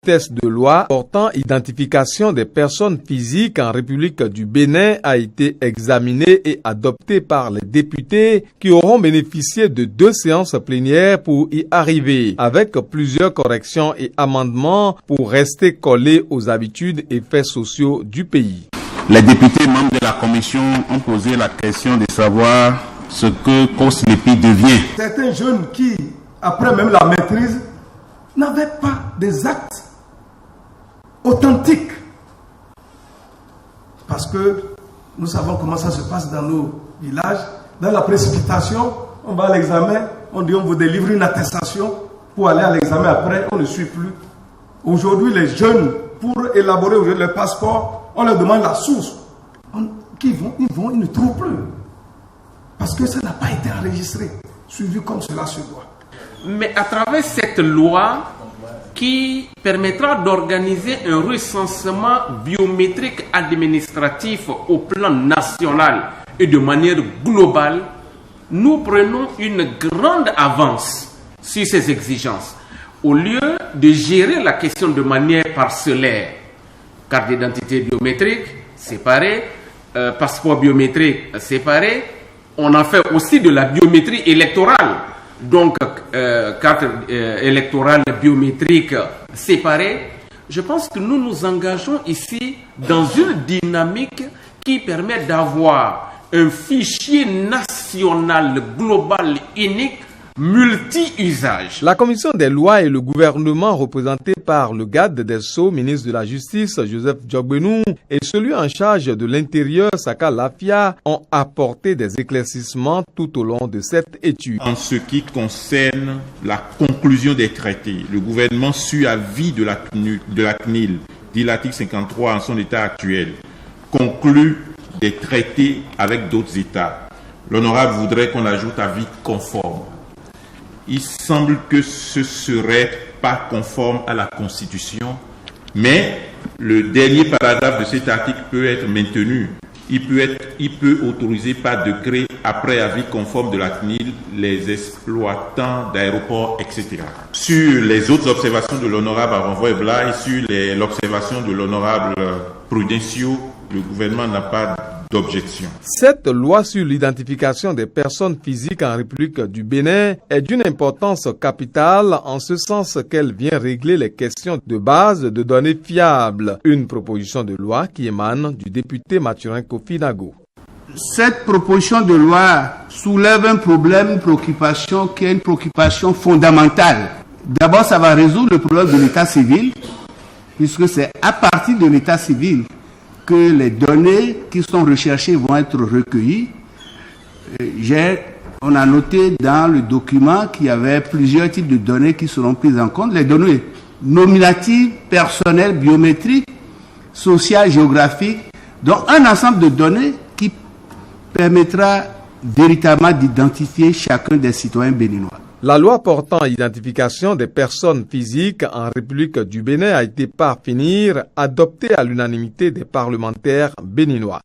test de loi portant identification des personnes physiques en République du Bénin a été examiné et adopté par les députés qui auront bénéficié de 2 séances plénières pour y arriver, avec plusieurs corrections et amendements pour rester collés aux habitudes et faits sociaux du pays. Les députés membres de la commission ont posé la question de savoir ce que COSLEPI devient. Certains jeunes qui, après même la maîtrise, n'avaient pas des actes authentiques. Parce que nous savons comment ça se passe dans nos villages. Dans la précipitation, on va à l'examen, on dit on vous délivre une attestation pour aller à l'examen après, on ne suit plus. Aujourd'hui, les jeunes, pour élaborer le passeport, on leur demande la source. Ils ne trouvent plus. Parce que ça n'a pas été enregistré, suivi comme cela se doit. Mais à travers cette loi qui permettra d'organiser un recensement biométrique administratif au plan national et de manière globale, nous prenons une grande avance sur ces exigences. Au lieu de gérer la question de manière parcellaire, carte d'identité biométrique séparée, passeport biométrique séparé, on en fait aussi de la biométrie électorale. Donc, carte électorale biométrique séparée. Je pense que nous nous engageons ici dans une dynamique qui permet d'avoir un fichier national global unique multi-usage. La commission des lois et le gouvernement représenté par le garde des Sceaux, ministre de la Justice, Joseph Djogbenou, et celui en charge de l'Intérieur, Saka Lafia, ont apporté des éclaircissements tout au long de cette étude. En ce qui concerne la conclusion des traités, le gouvernement suit avis de la CNIL, dit l'article 53 en son état actuel, conclut des traités avec d'autres États. L'honorable voudrait qu'on ajoute avis conforme. Il semble que ce serait pas conforme à la Constitution, mais le dernier paragraphe de cet article peut être maintenu. Il peut autoriser par décret, après avis conforme de la CNIL, les exploitants d'aéroports, etc. Sur les autres observations de l'honorable Aronvoy-Bla et sur l'observation de l'honorable Prudencio, le gouvernement n'a pas d'objection. Cette loi sur l'identification des personnes physiques en République du Bénin est d'une importance capitale en ce sens qu'elle vient régler les questions de base de données fiables. Une proposition de loi qui émane du député Mathurin Kofi Nago. Cette proposition de loi soulève un problème, une préoccupation qui est une préoccupation fondamentale. D'abord, ça va résoudre le problème de l'état civil, puisque c'est à partir de l'état civil que les données qui sont recherchées vont être recueillies. On a noté dans le document qu'il y avait plusieurs types de données qui seront prises en compte. Les données nominatives, personnelles, biométriques, sociales, géographiques, donc un ensemble de données qui permettra véritablement d'identifier chacun des citoyens béninois. La loi portant identification des personnes physiques en République du Bénin a été par finir adoptée à l'unanimité des parlementaires béninois.